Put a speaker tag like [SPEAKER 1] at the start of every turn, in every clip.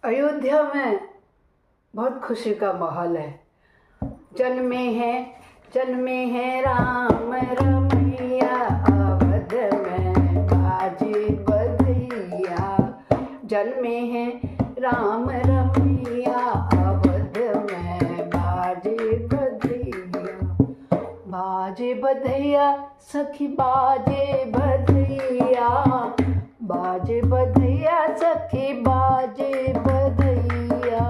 [SPEAKER 1] अयोध्या में बहुत खुशी का माहौल है। जन्मे हैं राम रमैया, अवध में बाजे बधैया। जन्मे हैं राम रमैया, अवध में बाजे बधैया। बाजे बधैया सखी बाजे बधैया, बाजे बधैया सखी बाजे बधैया।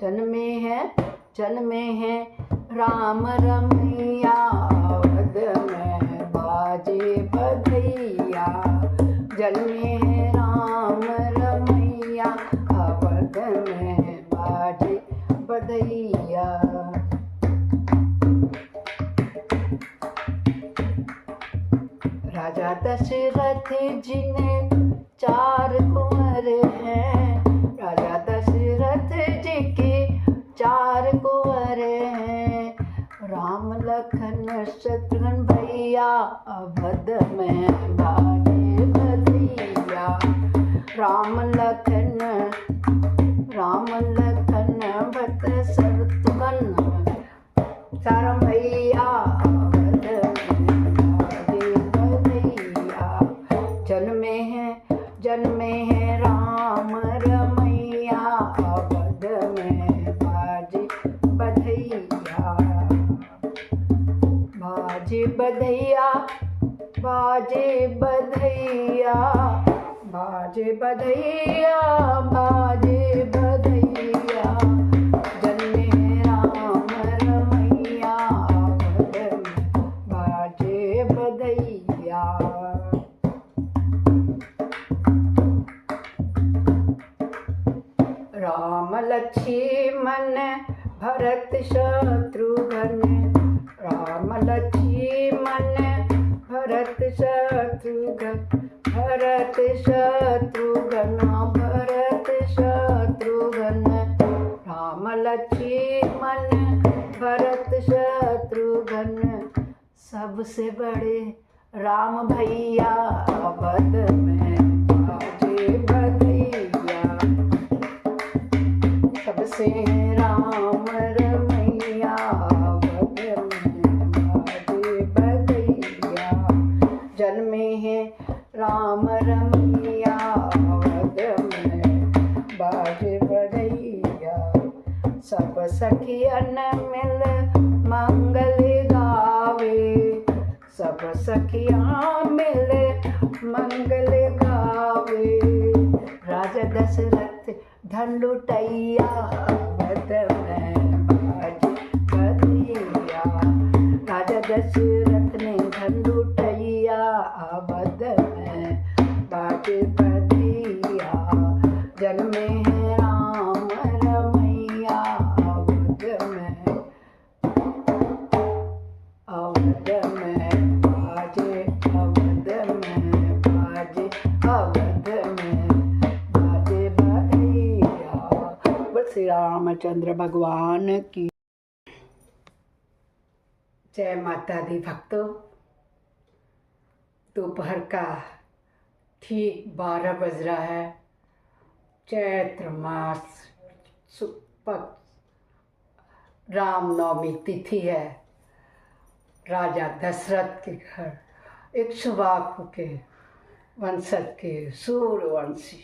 [SPEAKER 1] जन्मे हैं राम रमैया, अवध में बाजे बधैया। जन्मे हैं राम रमैया, अवध में बाजे बधैया। राजा दशरथ जी ने 4 कुंवर हैं। राजा दशरथ जी के 4 कुंवर हैं। राम लखन शत्रुघ्न भैया, अवध में बाजे बधैया। राम लखन भरत शत्रुघ्न चारों भैया, अवध में बाजे बधैया। जन्मे हैं राम रमैया, अवध में बाजे बधैया। बाजे बधैया बाजे बधैया, बाजे बधैया बाजे बधैया। जन्मे हैं राम रमैया, अवध में बाजे बधैया। राम लक्ष्मण भरत शत्रुघ्न, राम लक्ष्मण भरत शत्रुघ्न, भरत शत्रुघ्न, भरत शत्रुघ्न। राम लक्ष्मण भरत शत्रुघ्न, सबसे बड़े राम भैया, अवध में बाजे बधैया। सबसे राम रमैया, अवध में बाजे बधैया। जन्मे हैं राम रमैया, अवध में बाजे बधैया। सब सखियन मिल मंगल गावे, सब सखियाँ मिल मंगल गावे। राजा दशरथ धन लुटैया, अवध में बाजे बधैया। राजा दशरथ ने धन लुटैया, अवध में बाजे बधैया। जन्मे हैं राम रमैया, अवध में बाजे, अवध में बाजे, अवध में बाजे बधैया। बोल श्री रामचंद्र भगवान की जय। माता दी भक्तों, दोपहर का ठीक 12 बज रहा है। चैत्र मास रामनवमी तिथि है। राजा दशरथ के घर इक्ष्वाकु के वंशज के सूर्यवंशी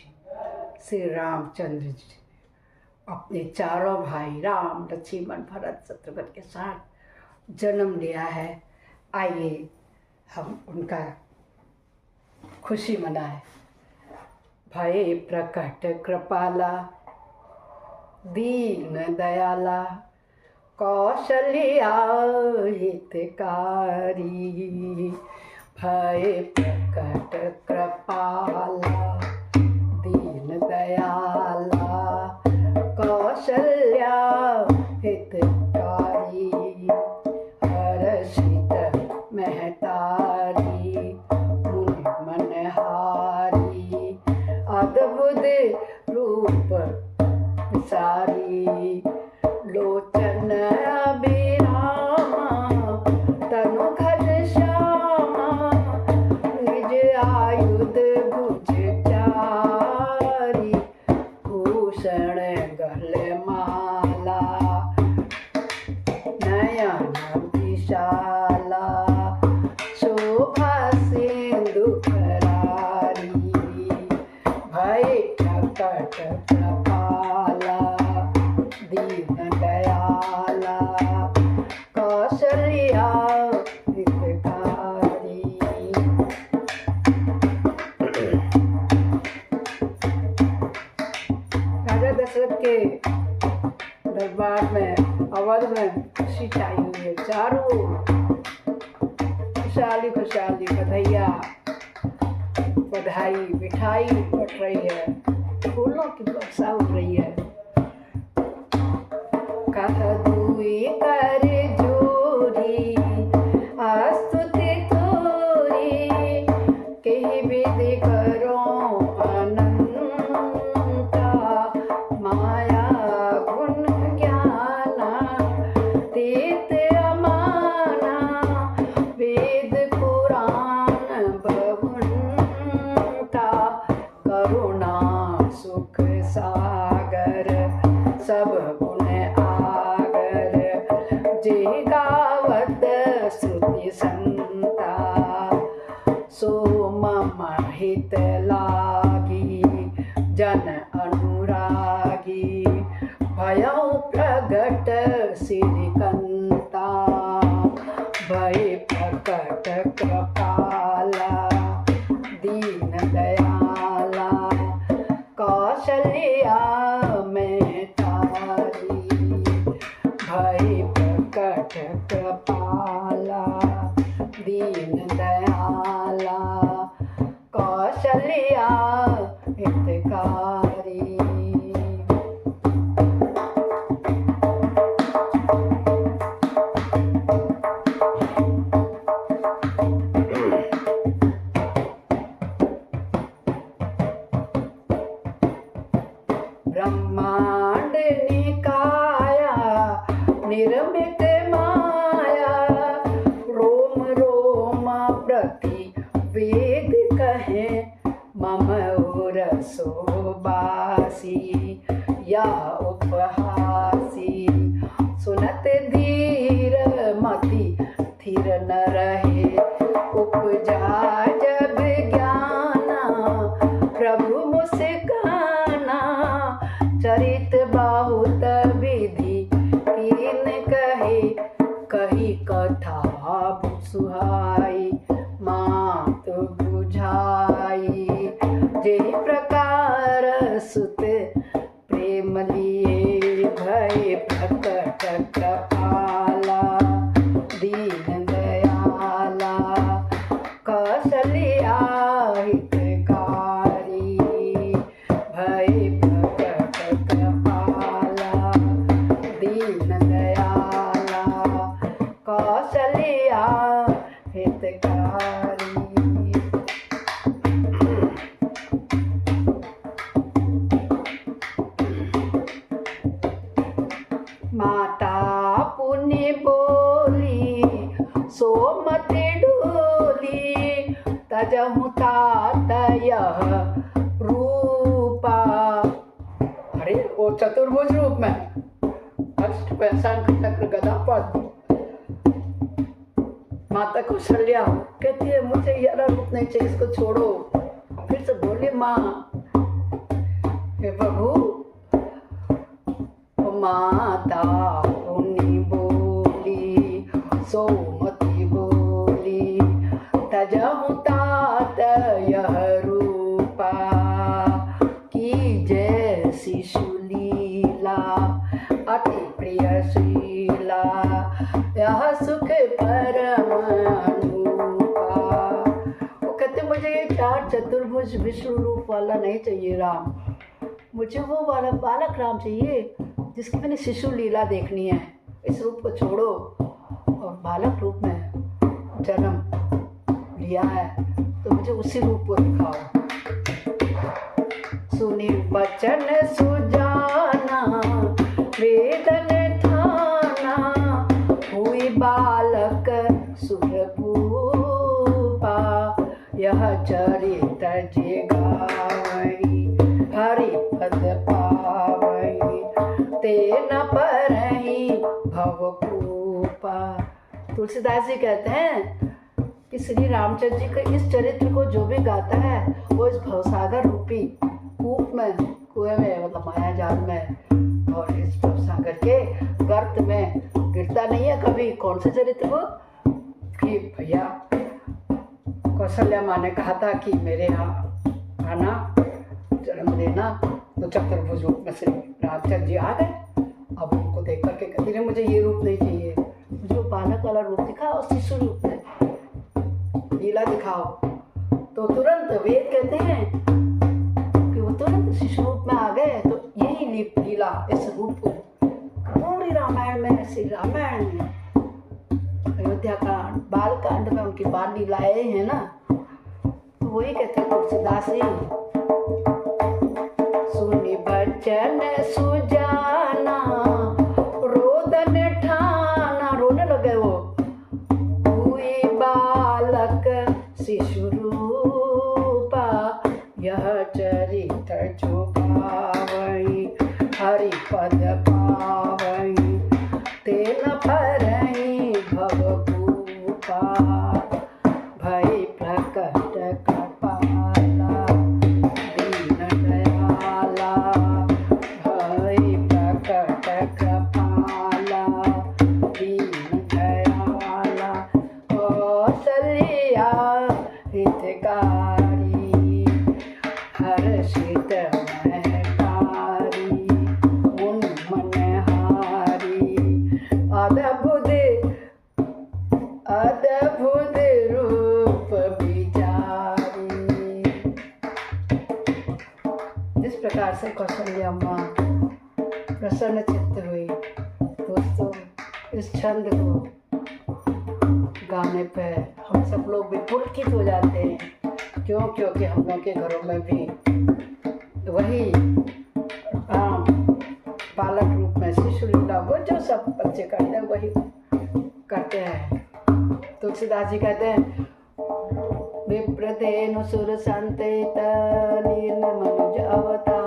[SPEAKER 1] श्री रामचंद्र जी अपने 4 भाई राम लक्ष्मण भरत शत्रुघ्न के साथ जन्म लिया है। आइए हम उनका खुशी मनाएं। भये प्रकट कृपाला, दीन दयाला, कौशल्या हितकारी। भये प्रकट कृपाला, दीन दयाला, कौशल्या हितकारी। हर्षित महतारी, मुनि मनहारी, अद्भुत रूप विसारी। लोचन अभिरामा, तनु घनश्यामा, निज आयुध भुज चारी। भूषण गले माला नयन विशाला शोभा सिंधु करारी भय प्रकट कृपाला दीन दयाला कौशल्या हितकारी। राजा दशरथ के दरबार में अवध में खुशी छाई हुई है। चारों खुशहाली खुशहाली बधैया बधाई मिठाई बट रही है, फूलों की वर्षा उड़ रही है। कह दुई कर जोरी आस्तुति तोरी कही विधि करो अनंता माया गुण ज्ञाना तीत अमाना वेद पुराण भवंता करुणा सुख सागर सब गुण आगर जे गावत श्रुति संता सो मम हित लागी जन अनुरागी भयउ प्रगट श्रीकंता भय प्रकट कृपाला दीन दयाला कौशल्या में तारी भय प्रकट कृपाला दीन दयाला कौशल्या हितकारी। ब्रह्मांड निकाया निर्मित माया रोम रोम प्रति वेद कहे मम रसोबासी या उपहासी सुनत धीर मति थिर न रहे उपजा जब ज्ञाना प्रभु मुस्काना चरित बहुत विधि कीन कहे कही कथा सुहाई मात बुझाई जे प्रकार सुत प्रेम लिए भय प्रकट कृपाला दीन दयाला कौशल्या हितकारी भय प्रकट कृपाला दीन दयाला कौशल्या हितकारी। माता पुण्य बोली सोमति डोली तजहु तात यह रूपा। अरे वो चतुर्भुज रूप में अष्ट शंख चक्र गदा पद्म। माता कौशल्या कहती है मुझे ये रूप नहीं चाहिए, इसको छोड़ो। फिर से बोली माँ हे प्रभु। माता पुनि बोली सोमति बोली तजहु तात यह रूपा की जय शिशु लीला अति प्रिय शीला यह सुख परम अनुपा। वो कहते मुझे ये चार चतुर्भुज विष्णु रूप वाला नहीं चाहिए राम, मुझे वो वाला बालक राम चाहिए जिसकी मैंने शिशु लीला देखनी है। इस रूप को छोड़ो और बालक रूप में जन्म लिया है तो मुझे उसी रूप को दिखाओ। सुनी वचन सुजाना वेदन थाना हुई बालक सुरभूपा यह चरित जे गावई हरि पद पाव ते न परहि भवकूपा। तुलसीदास जी कहते हैं कि श्री रामचंद्र जी के इस चरित्र को जो भी गाता है वो इस भवसागर रूपी कूप में, कुएं में, मतलब माया जाल में और इस भवसागर के गर्त में गिरता नहीं है कभी। कौन से चरित्र को? कि भैया कौशल्या माँ ने कहा था कि मेरे यहाँ आना, जन्म लेना, तो चतुर्भुज रूप में श्री रामचंद्र जी आ गए। अब उनको देख करके कहती रहे मुझे ये रूप नहीं चाहिए, मुझे वो बालक वाला रूप दिखाओ और शिशु रूप में लीला दिखाओ। तो तुरंत वेद कहते हैं कि वो तुरंत शिशु रूप में आ गए। तो यही लीला, इस रूप पूरी रामायण में, श्री रामायण में, अयोध्या कांड, बाल कांड में उनकी बाल लीलाएं हैं ना। तो वही कहते हैं तुलसीदास जी, सुनि बचन सुजाना रोदन ठाना, रोने लगे वो, हुई बालक शिशु रूपा, यह चरित्र जो गावई हरि पद पावई, ते न परहि भवकूपा, भई प्रकट कृपाला दीन दयाला, भई प्रकट कृपाला दीन दयाला, कौसल्या हितकारी हर्षित महकारी, मुन मनहारी, अद्भुत अद्भुत रूप विचारी। इस प्रकार से कौशल्या माँ प्रसन्न चित्त हुई। दोस्तों, इस छंद को गाने पे हम सब लोग भी पुलकित हो जाते हैं। क्यों? क्योंकि हम लोग के घरों में भी वही राम बालक रूप में शिशु लीला, वो जो सब बच्चे करते हैं वही करते हैं। तुलसीदास जी कहते हैं, विप्रधेनु सुर संतेत लीन मनुज अवतार,